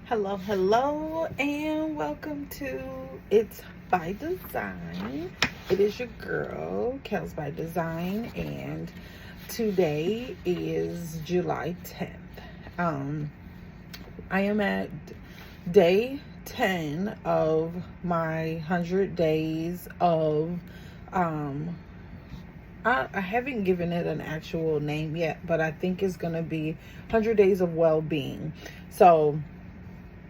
Hello, and welcome to It's by Design. It is your girl, Kellz by Design, and today is July 10th. I am at day 10 of my 100 days of, I haven't given it an actual name yet, but I think it's going to be 100 days of well-being. So,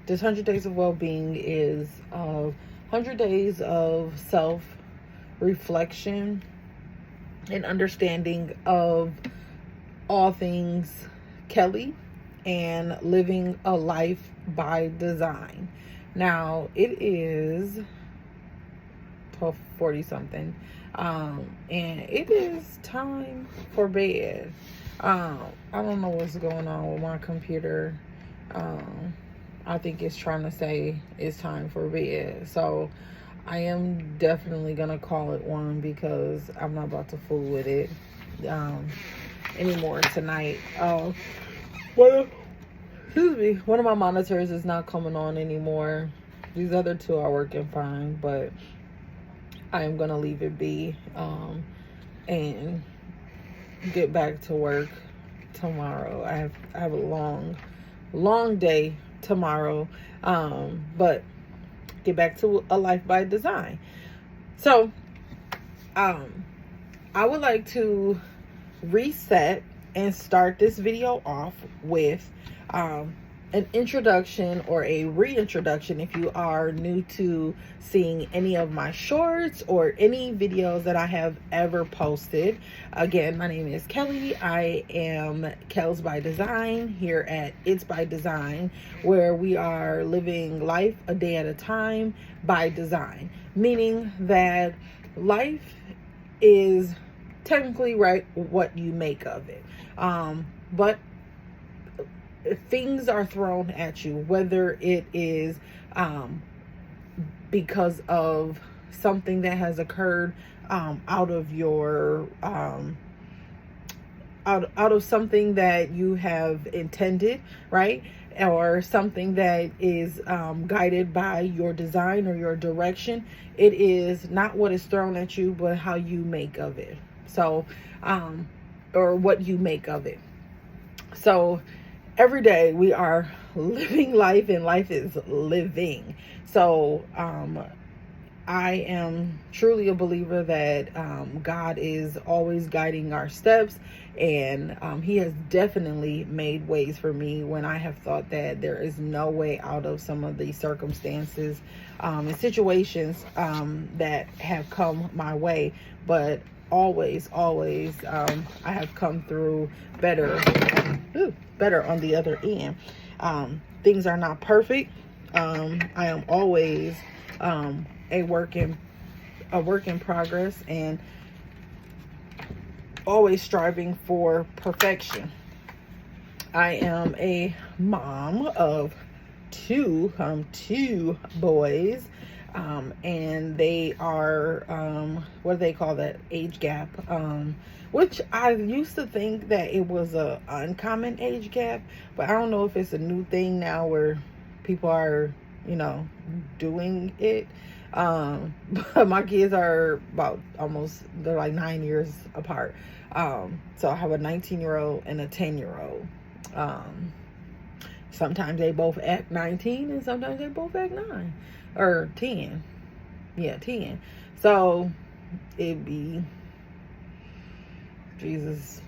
this 100 days of well-being is 100 days of self-reflection and understanding of all things Kelly and living a life by design. Now, it is 12:40 something, and it is time for bed. I don't know what's going on with my computer. I think it's trying to say it's time for bed. So I am definitely going to call it one because I'm not about to fool with it anymore tonight. Excuse me. One of my monitors is not coming on anymore. These other two are working fine, but I am going to leave it be and get back to work tomorrow. I have a long day tomorrow, but get back to a life by design. So I would like to reset and start this video off with an introduction or a reintroduction if you are new to seeing any of my shorts or any videos that I have ever posted. Again, my name is Kelly. I am Kellz by Design here at It's by Design, where we are living life a day at a time by design, meaning that life is technically right what you make of it, but things are thrown at you, whether it is because of something that has occurred out of your out of something that you have intended, right? Or something that is guided by your design or your direction. It is not what is thrown at you, but how you make of it. So or what you make of it. So every day we are living life, and life is living. So I am truly a believer that God is always guiding our steps, and he has definitely made ways for me when I have thought that there is no way out of some of these circumstances and situations that have come my way. But always I have come through better on the other end. Things are not perfect. I am always a work in progress, and always striving for perfection. I am a mom of two boys, and they are what do they call that age gap, which I used to think that it was a uncommon age gap, but I don't know if it's a new thing now where people are doing it. But my kids are they're like 9 years apart. So I have a 19-year-old and a 10-year-old. Sometimes they both act 19 and sometimes they both act 9 or 10. Yeah, 10. So it'd be, Jesus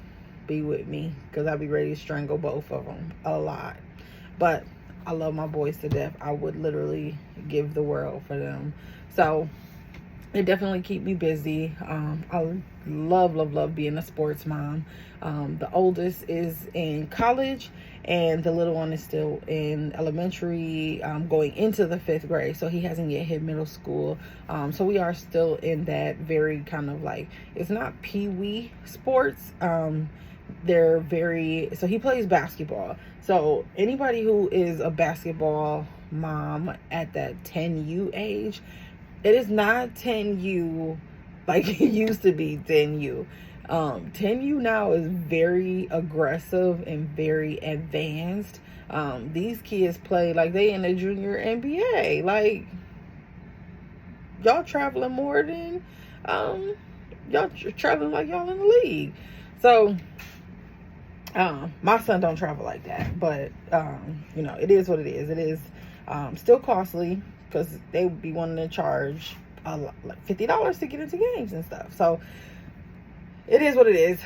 be with me, because I'd be ready to strangle both of them a lot. But I love my boys to death. I would literally give the world for them. So it definitely keep me busy. I love being a sports mom. The oldest is in college, and the little one is still in elementary, going into the 5th grade. So he hasn't yet hit middle school. So we are still in that very kind of like, it's not pee-wee sports. So he plays basketball. So anybody who is a basketball mom at that 10U age, it is not 10U like it used to be 10U. 10U now is very aggressive and very advanced. These kids play like they in the junior NBA. Like, y'all traveling more than y'all traveling like y'all in the league. So my son don't travel like that, but you know, it is what it is. It is still costly because they would be wanting to charge like $50 to get into games and stuff. So it is what it is.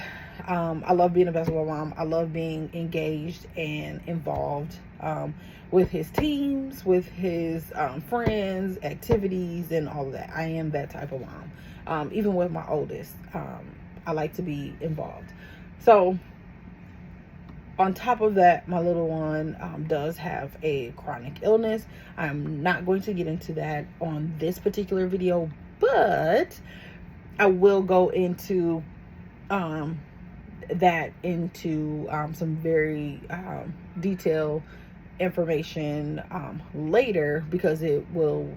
I love being a basketball mom. I love being engaged and involved with his teams, with his friends, activities, and all of that. I am that type of mom. Even with my oldest, I like to be involved. So on top of that, my little one does have a chronic illness. I'm not going to get into that on this particular video, but I will go into some very detailed information later, because it will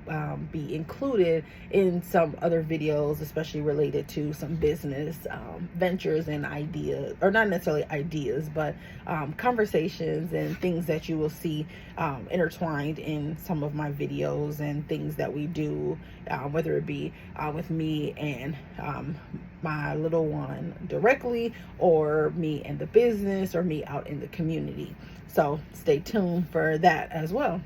be included in some other videos, especially related to some business ventures and ideas, or not necessarily ideas, but conversations and things that you will see intertwined in some of my videos, and things that we do, whether it be with me and my little one directly, or me and the business, or me out in the community. So stay tuned for that as well.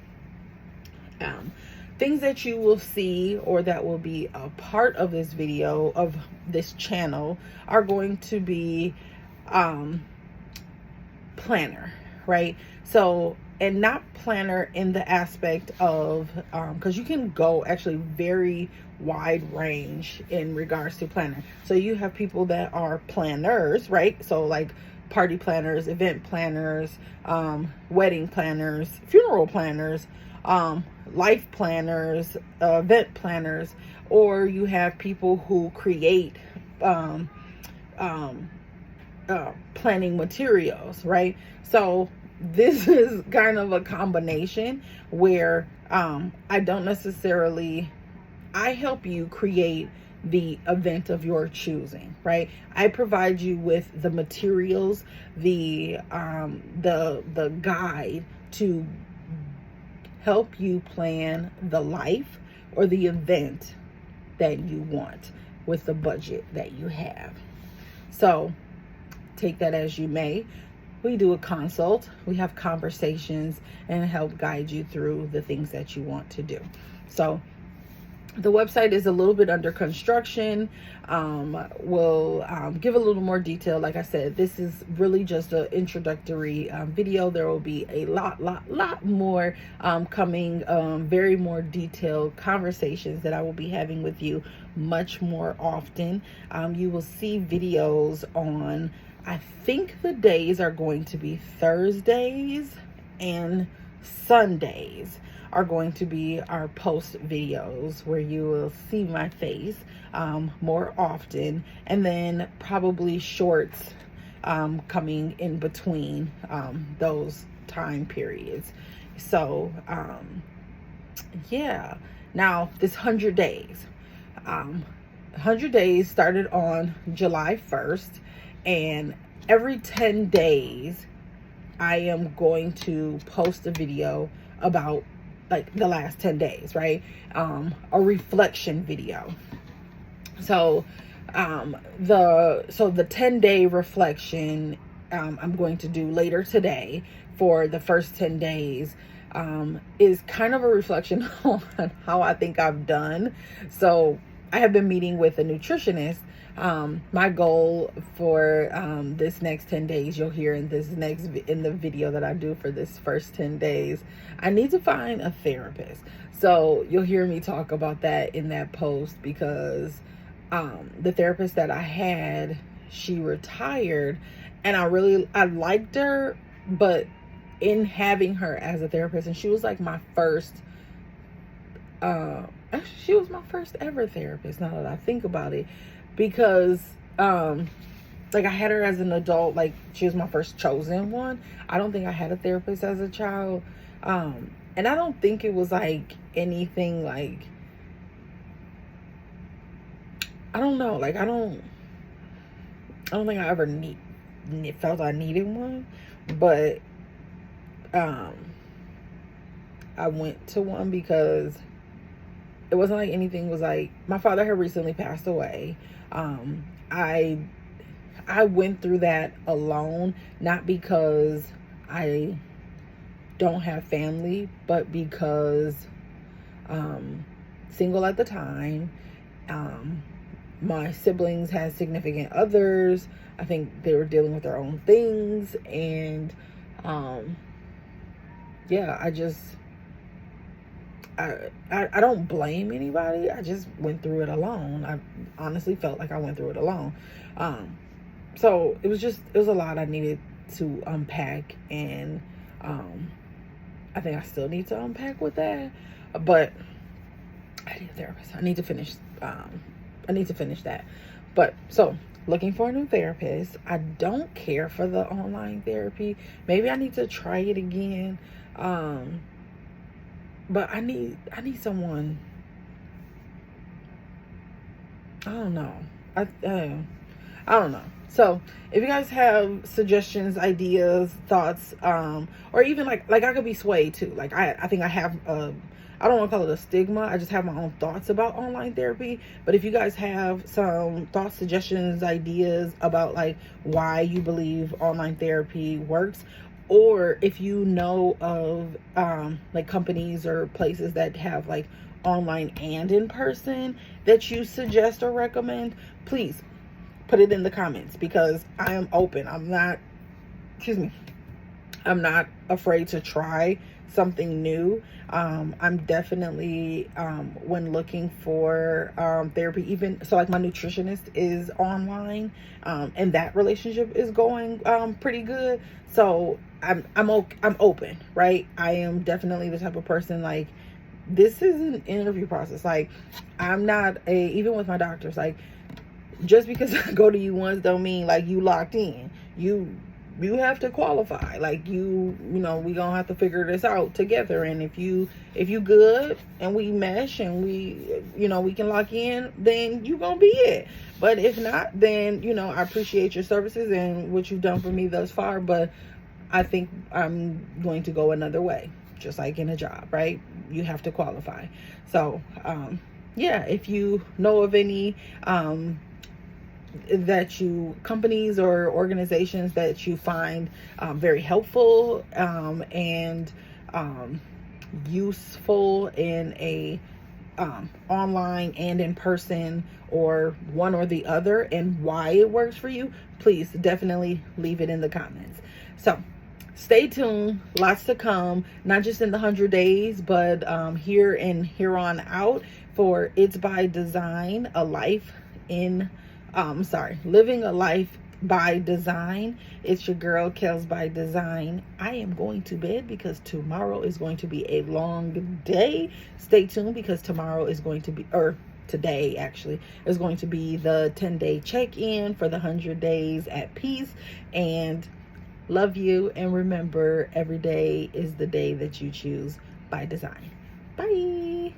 Things that you will see, or that will be a part of this video, of this channel, are going to be planner, right? So, and not planner in the aspect of, because you can go actually very wide range in regards to planner. So you have people that are planners, right? So like party planners, event planners, wedding planners, funeral planners, life planners, event planners, or you have people who create planning materials, right? So this is kind of a combination where I don't necessarily, I help you create the event of your choosing, right? I provide you with the materials, the guide to help you plan the life or the event that you want with the budget that you have. So take that as you may. We do a consult, we have conversations, and help guide you through the things that you want to do. So the website is a little bit under construction. We'll give a little more detail. Like I said, this is really just an introductory video. There will be a lot more coming, very more detailed conversations that I will be having with you much more often. You will see videos on, I think the days are going to be Thursdays and Sundays are going to be our post videos, where you will see my face more often, and then probably shorts coming in between those time periods. So yeah, now this 100 days 100 days started on July 1st, and every 10 days I am going to post a video about like the last 10 days, right? A reflection video. So the 10-day reflection I'm going to do later today for the first 10 days is kind of a reflection on how I think I've done. So I have been meeting with a nutritionist. My goal for this next 10 days, you'll hear in the video that I do for this first 10 days, I need to find a therapist. So you'll hear me talk about that in that post, because the therapist that I had, she retired, and I liked her, but in having her as a therapist, and she was like my first actually, she was my first ever therapist, now that I think about it, because like I had her as an adult, like she was my first chosen one. I don't think I had a therapist as a child, and I don't think it was like anything like, I don't know, like I don't think I ever felt I needed one. But I went to one because it wasn't like anything was like, my father had recently passed away. I went through that alone, not because I don't have family, but because single at the time. My siblings had significant others. I think they were dealing with their own things, and yeah, I don't blame anybody. I just went through it alone. I honestly felt like I went through it alone. So it was a lot I needed to unpack, and I think I still need to unpack with that, but I need a therapist. I need to finish that. But so, looking for a new therapist. I don't care for the online therapy. Maybe I need to try it again. But I need someone. I don't know. I don't know. So if you guys have suggestions, ideas, thoughts, or even like I could be swayed too. Like I think I have I don't want to call it a stigma. I just have my own thoughts about online therapy. But if you guys have some thoughts, suggestions, ideas about like why you believe online therapy works, or if you know of like companies or places that have like online and in person that you suggest or recommend, please put it in the comments, because I am open. I'm not afraid to try something new. I'm definitely when looking for therapy, even so, like my nutritionist is online, and that relationship is going pretty good. So I'm open, right? I am definitely the type of person, like, this is an interview process. Like, I'm not even with my doctors, like, just because I go to you once don't mean like you locked in. You have to qualify. Like, you know, we gonna have to figure this out together. And if you good and we mesh and we, you know, we can lock in, then you gonna be it. But if not, then, you know, I appreciate your services and what you've done for me thus far, but I think I'm going to go another way. Just like in a job, right? You have to qualify. So yeah, if you know of any companies or organizations that you find very helpful and useful in a online and in person, or one or the other, and why it works for you, please definitely leave it in the comments. So stay tuned, lots to come, not just in the 100 days, but here and here on out for It's by Design, living a life by design. It's your girl Kellz by Design. I am going to bed because tomorrow is going to be a long day. Stay tuned, because tomorrow is going to be, or today actually, is going to be the 10-day check-in for the 100 days at peace. And love you, and remember, every day is the day that you choose by design. Bye.